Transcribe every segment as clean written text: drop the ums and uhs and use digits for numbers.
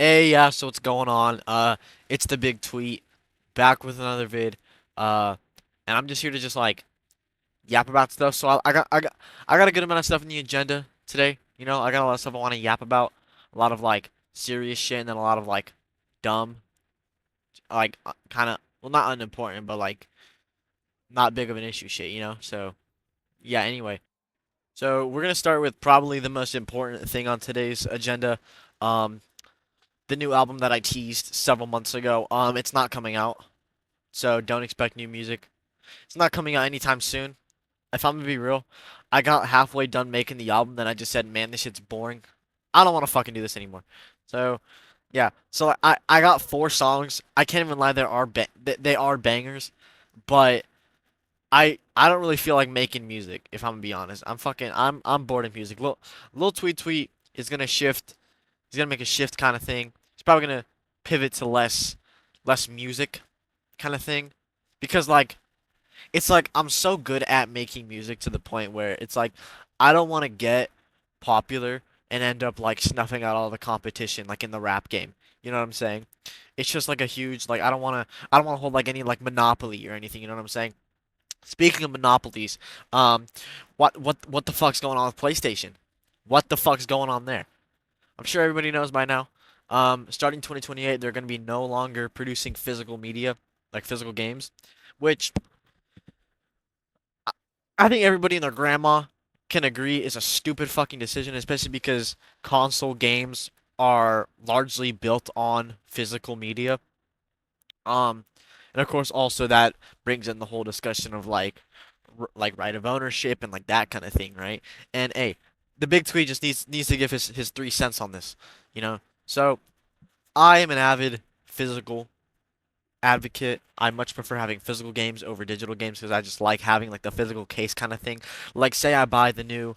Hey, yeah, so what's going on? It's the big tweet, back with another vid. Uh, and I'm just here to just like yap about stuff. So I got a good amount of stuff in the agenda today. I got a lot of stuff I want to yap about. A lot of like serious shit and then a lot of like dumb, like kind of well not unimportant, but like not big of an issue shit. So yeah, anyway. So we're gonna start with probably the most important thing on today's agenda. Um, the new album that I teased several months ago. It's not coming out. So don't expect new music. It's not coming out anytime soon. If I'm gonna be real, I got halfway done making the album, then I just said, man, this shit's boring. I don't want to fucking do this anymore. So yeah, so I got 4 songs. I can't even lie, they are bangers, but I don't really feel like making music. If I'm gonna be honest, I'm bored of music. Lil Tweet is gonna shift. He's gonna make a shift kind of thing. He's probably gonna pivot to less music kind of thing, because like it's like I'm so good at making music to the point where it's like I don't want to get popular and end up like snuffing out all the competition like in the rap game. You know what I'm saying? It's just like a huge like I don't want to hold like any like monopoly or anything, you know what I'm saying? Speaking of monopolies, um what the fuck's going on with PlayStation? What the fuck's going on there? I'm sure everybody knows by now. Starting 2028, they're going to be no longer producing physical media, like physical games, which I think everybody and their grandma can agree is a stupid fucking decision, especially because console games are largely built on physical media. Um, and of course, also that brings in the whole discussion of like right of ownership and like that kind of thing, right? And hey, the big tweet just needs to give his 3 cents on this, you know. So I am an avid physical advocate. I much prefer having physical games over digital games because I just like having like the physical case kind of thing. Like say I buy the new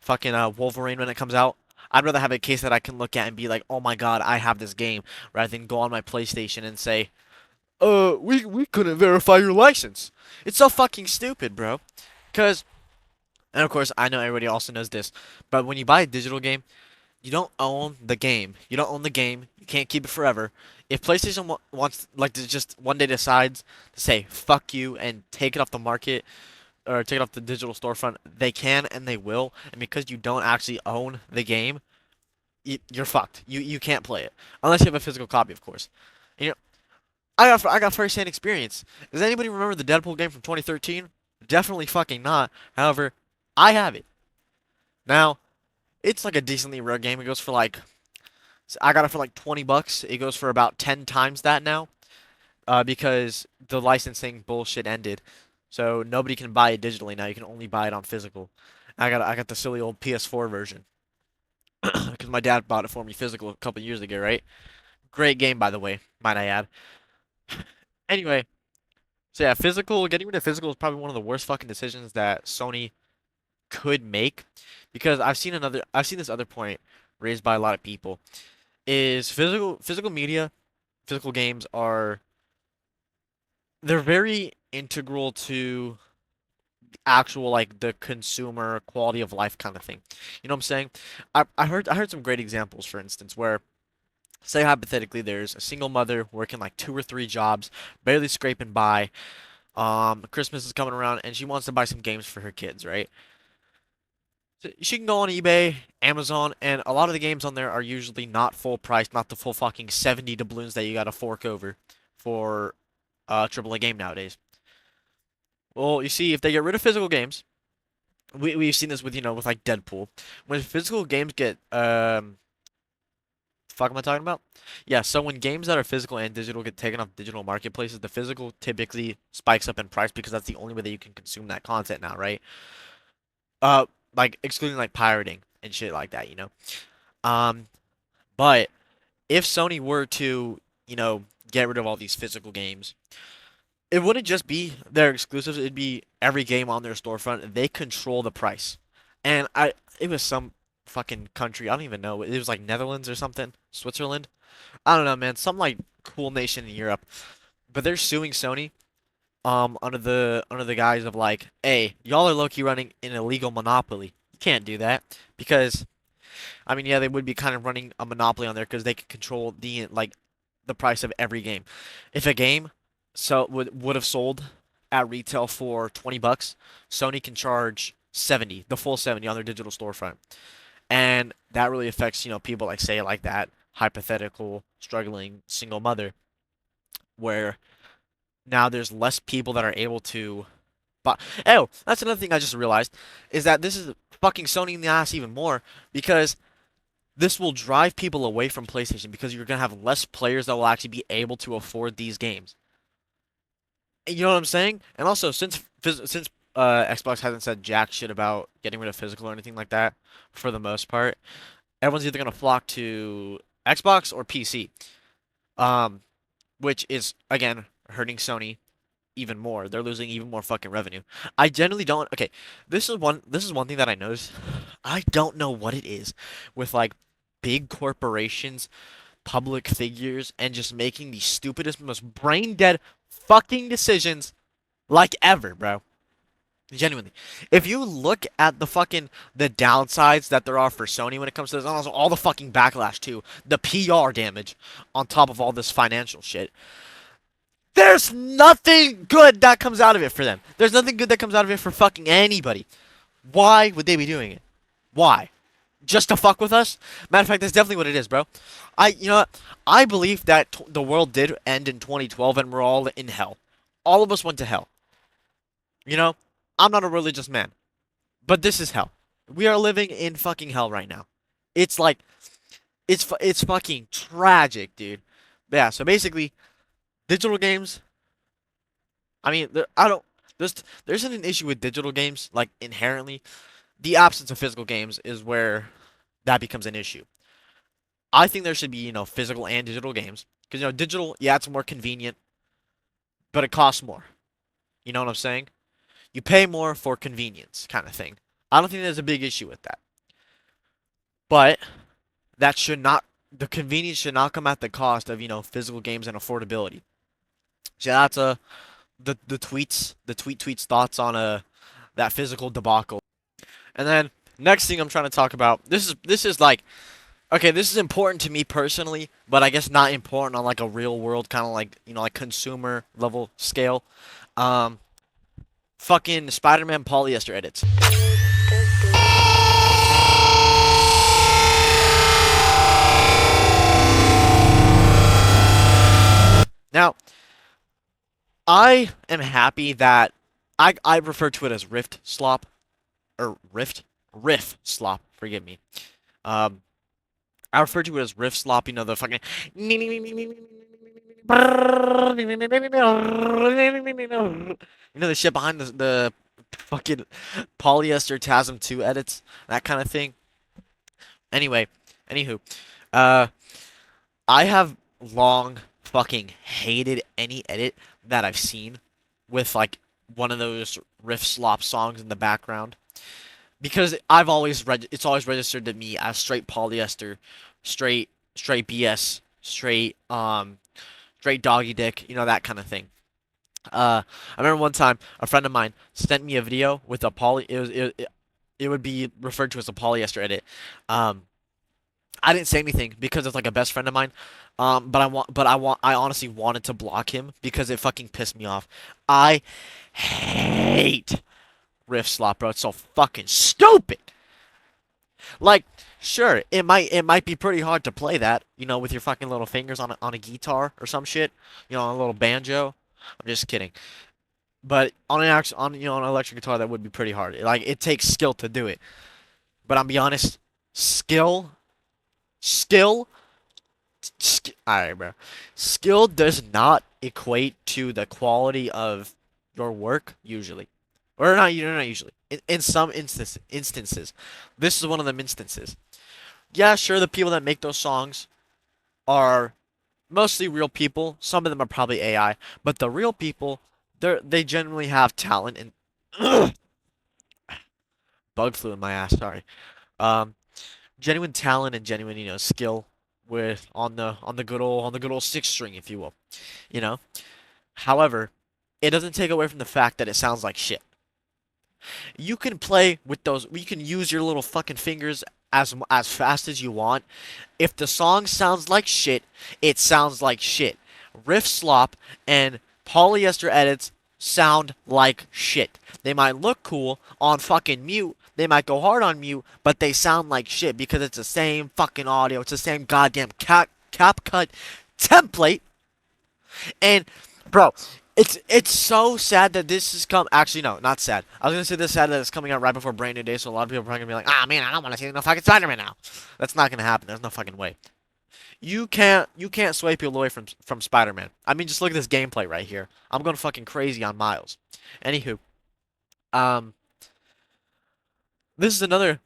fucking Wolverine when it comes out. I'd rather have a case that I can look at and be like, "Oh my God, I have this game," rather than go on my PlayStation and say, we couldn't verify your license." It's so fucking stupid, bro. Cause, and of course, I know everybody also knows this, but when you buy a digital game, you don't own the game. You don't own the game. You can't keep it forever. If PlayStation wants, like, to just one day decides to say fuck you and take it off the market or take it off the digital storefront, they can and they will. And because you don't actually own the game, you're fucked. You can't play it unless you have a physical copy, of course. And, I got first-hand experience. Does anybody remember the Deadpool game from 2013? Definitely fucking not. However, I have it now. It's like a decently rare game. It goes for like I got it for like $20. It goes for about 10 times that now, because the licensing bullshit ended. So nobody can buy it digitally now. You can only buy it on physical. I got the silly old PS4 version because my dad bought it for me physical a couple years ago, right? Great game, by the way, might I add. Anyway, so yeah, getting rid of physical is probably one of the worst fucking decisions that Sony could make, because I've seen this other point raised by a lot of people is physical media, physical games are they're very integral to actual like the consumer quality of life kind of thing. You know what I'm saying? I heard some great examples, for instance, where say hypothetically there's a single mother working like 2 or 3 jobs, barely scraping by. Christmas is coming around and she wants to buy some games for her kids, right? So she can go on eBay, Amazon, and a lot of the games on there are usually not full price, not the full fucking 70 doubloons that you gotta fork over for AAA game nowadays. Well, you see, if they get rid of physical games, we've seen this with with like Deadpool. When physical games get fuck am I talking about? Yeah, so when games that are physical and digital get taken off digital marketplaces, the physical typically spikes up in price because that's the only way that you can consume that content now, right? Uh, like excluding like pirating and shit like that. Um, but if Sony were to, get rid of all these physical games, it wouldn't just be their exclusives, it'd be every game on their storefront. They control the price. And it was some fucking country, I don't even know. It was like Netherlands or something, Switzerland. I don't know, man, some like cool nation in Europe. But they're suing Sony under the guise of like, hey, y'all are low-key running an illegal monopoly. You can't do that because I mean, yeah, they would be kind of running a monopoly on there because they could control the price of every game. If a game would have sold at retail for 20 bucks, Sony can charge 70, the full 70 on their digital storefront. And that really affects, people like say like that hypothetical struggling single mother where now there's less people that are able to buy. Oh, that's another thing I just realized is that this is fucking Sony in the ass even more because this will drive people away from PlayStation because you're gonna have less players that will actually be able to afford these games. You know what I'm saying? And also, since Xbox hasn't said jack shit about getting rid of physical or anything like that, for the most part, everyone's either gonna flock to Xbox or PC. Um, which is again hurting Sony even more. They're losing even more fucking revenue. I generally don't. Okay, this is one thing that I noticed. I don't know what it is with like big corporations, public figures, and just making the stupidest, most brain dead fucking decisions like ever, bro. Genuinely. If you look at the downsides that there are for Sony when it comes to this, and also all the fucking backlash too, the PR damage on top of all this financial shit, there's nothing good that comes out of it for them. There's nothing good that comes out of it for fucking anybody. Why would they be doing it? Why? Just to fuck with us? Matter of fact, that's definitely what it is, bro. You know what? I believe that the world did end in 2012 and we're all in hell. All of us went to hell. You know? I'm not a religious man, but this is hell. We are living in fucking hell right now. It's like, it's fucking tragic, dude. But yeah, so basically, digital games. I mean, I don't. There isn't an issue with digital games like inherently. The absence of physical games is where that becomes an issue. I think there should be physical and digital games because digital, yeah, it's more convenient, but it costs more. You know what I'm saying? You pay more for convenience, kind of thing. I don't think there's a big issue with that, but that should not. The convenience should not come at the cost of physical games and affordability. So that's the tweet's thoughts on that physical debacle. And then next thing I'm trying to talk about, this is like okay, this is important to me personally, but I guess not important on like a real world kind of like like consumer level scale. Um, fucking Spider-Man polyester edits. Now, I am happy that I refer to it as Rift slop or Riff slop. Forgive me. Um, I refer to it as riff slop, the fucking the shit behind the fucking polyester TASM 2 edits, that kind of thing. Anyway, anywho, uh I have long fucking hated any edit that I've seen with like one of those riff slop songs in the background. Because it's always registered to me as straight polyester, straight BS, straight doggy dick, that kind of thing. I remember one time a friend of mine sent me a video with a it would be referred to as a polyester edit. Um, I didn't say anything because it's like a best friend of mine. I honestly wanted to block him because it fucking pissed me off. I hate riff slop, bro. It's so fucking stupid. Like, sure, it might be pretty hard to play that, with your fucking little fingers on a guitar or some shit, on a little banjo. I'm just kidding. But on an electric guitar, that would be pretty hard. Like, it takes skill to do it. But I'll be honest, skill, skill, all right, bro. Skill does not equate to the quality of your work usually. Or not, not usually. In some instances, this is one of them instances. Yeah, sure, the people that make those songs are mostly real people. Some of them are probably AI, but the real people, they generally have talent and bug flew in my ass. Sorry. Um, genuine talent and genuine, skill with on the good old six string, if you will. You know. However, it doesn't take away from the fact that it sounds like shit. You can play with those. You can use your little fucking fingers as fast as you want. If the song sounds like shit, it sounds like shit. Riff slop and polyester edits sound like shit. They might look cool on fucking mute. They might go hard on mute, but they sound like shit because it's the same fucking audio. It's the same goddamn cap cut template. And bro, it's so sad that this is come. Actually, no, not sad. I was gonna say this sad that it's coming out right before Brand New Day, so a lot of people are probably gonna be like, ah man, I don't want to see no fucking Spider-Man now. That's not gonna happen. There's no fucking way. You can't sway people away from Spider-Man. I mean, just look at this gameplay right here. I'm going fucking crazy on Miles. Anywho, um, this is another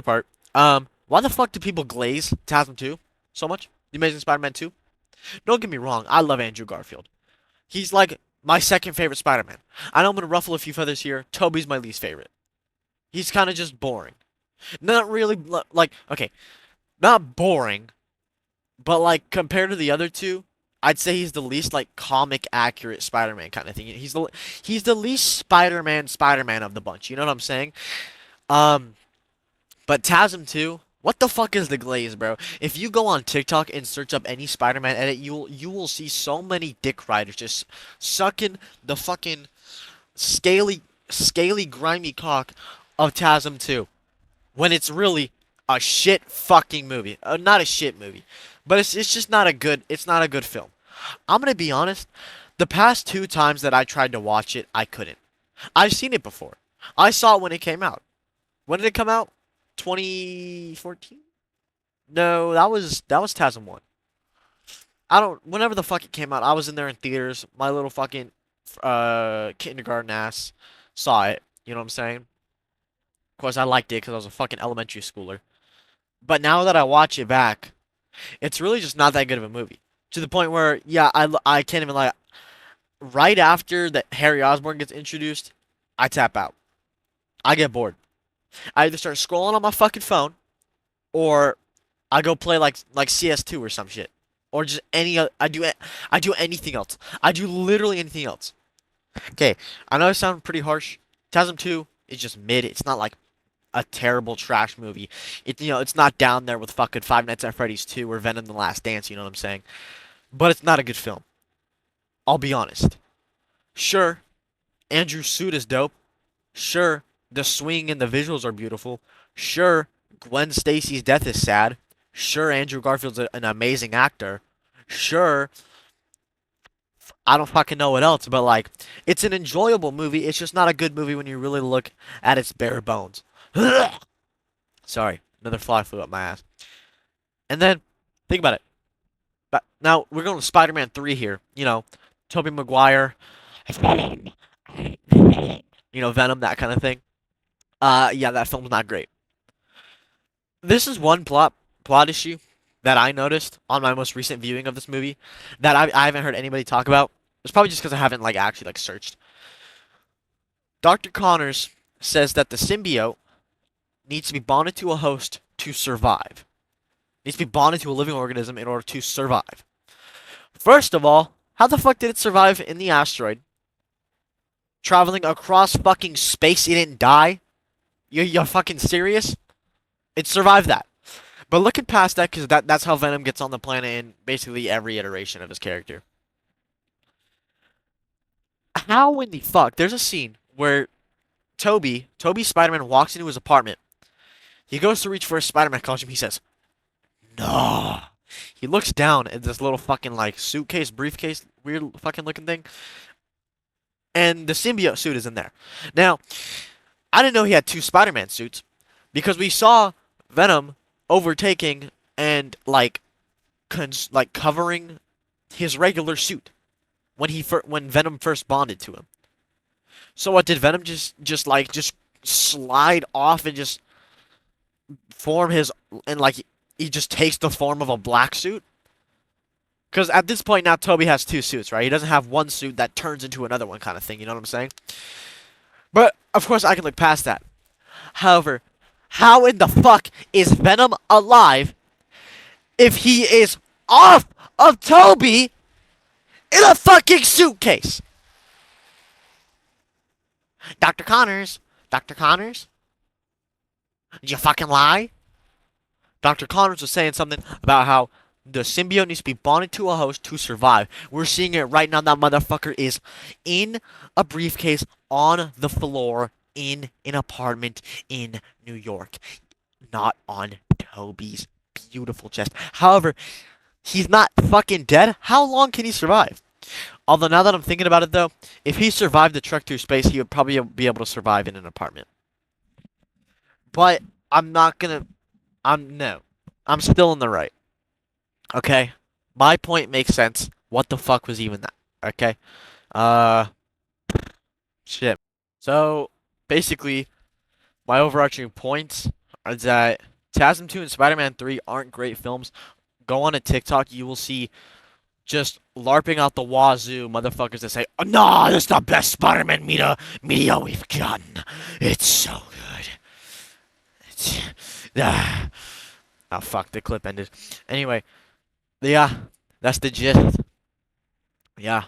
part. Why the fuck do people glaze TASM 2 so much? The Amazing Spider-Man 2. Don't get me wrong, I love Andrew Garfield. He's like my second favorite Spider-Man. I know I'm gonna ruffle a few feathers here. Tobey's my least favorite. He's kind of just boring. Not really like okay, not boring, but like compared to the other two, I'd say he's the least like comic accurate Spider-Man kind of thing. He's the least Spider-Man of the bunch. You know what I'm saying? Um, but TASM 2, what the fuck is the glaze, bro? If you go on TikTok and search up any Spider-Man edit, you will see so many dick riders just sucking the fucking scaly grimy cock of TASM 2 when it's really a shit fucking movie. Not a shit movie, but it's just not a good film. I'm gonna be honest. The past two times that I tried to watch it, I couldn't. I've seen it before. I saw it when it came out. When did it come out? 2014? No, that was TASM 1. I don't. Whenever the fuck it came out, I was in there in theaters. My little fucking kindergarten ass saw it. You know what I'm saying? Of course, I liked it because I was a fucking elementary schooler. But now that I watch it back, it's really just not that good of a movie. To the point where, yeah, I can't even lie. Right after that Harry Osborn gets introduced, I tap out. I get bored. I either start scrolling on my fucking phone, or I go play like CS2 or some shit, or just I do anything else. I do literally anything else. Okay, I know I sound pretty harsh. TASM 2 is just mid. It's not like a terrible trash movie. It's not down there with fucking Five Nights at Freddy's 2 or Venom: The Last Dance. You know what I'm saying? But it's not a good film. I'll be honest. Sure, Andrew's suit is dope. Sure, the swing and the visuals are beautiful. Sure, Gwen Stacy's death is sad. Sure, Andrew Garfield's an amazing actor. Sure, I don't fucking know what else, but like, it's an enjoyable movie. It's just not a good movie when you really look at its bare bones. Sorry, another fly flew up my ass. And then, think about it. But now we're going to Spider-Man 3 here. Tobey Maguire, Venom, that kind of thing. Yeah, that film's not great. This is one plot issue that I noticed on my most recent viewing of this movie that I haven't heard anybody talk about. It's probably just because I haven't actually searched. Dr. Connors says that the symbiote needs to be bonded to a host to survive. Needs to be bonded to a living organism in order to survive. First of all, how the fuck did it survive in the asteroid? Traveling across fucking space, it didn't die? You're fucking serious? It survived that. But looking past that, because that's how Venom gets on the planet in basically every iteration of his character. How in the fuck? There's a scene where Toby Spider-Man walks into his apartment. He goes to reach for a Spider-Man costume. He says, "No." He looks down at this little fucking suitcase, briefcase, weird fucking looking thing. And the symbiote suit is in there. Now, I didn't know he had two Spider-Man suits because we saw Venom overtaking and covering his regular suit when Venom first bonded to him. So what did Venom just slide off and just form his and he just takes the form of a black suit? Because at this point now Toby has two suits, right? He doesn't have one suit that turns into another one kind of thing, you know what I'm saying? But of course I can look past that. However, how in the fuck is Venom alive if he is off of Toby in a fucking suitcase? Dr. Connors? Did you fucking lie? Dr. Connors was saying something about how the symbiote needs to be bonded to a host to survive. We're seeing it right now. That motherfucker is in a briefcase on the floor in an apartment in New York, not on Toby's beautiful chest. However, he's not fucking dead. How long can he survive? Although now that I'm thinking about it though, if he survived the trek through space, he would probably be able to survive in an apartment. But I'm not gonna. I'm no. I'm still in the right. Okay? My point makes sense. What the fuck was even that? Okay? Uh, shit. So, basically, my overarching points are that TASM 2 and Spider-Man 3 aren't great films. Go on a TikTok, you will see just LARPing out the wazoo motherfuckers that say, oh, "No, this is the best Spider-Man media we've gotten. It's so good." It's, oh, fuck, the clip ended. Anyway, yeah, that's the gist. Yeah.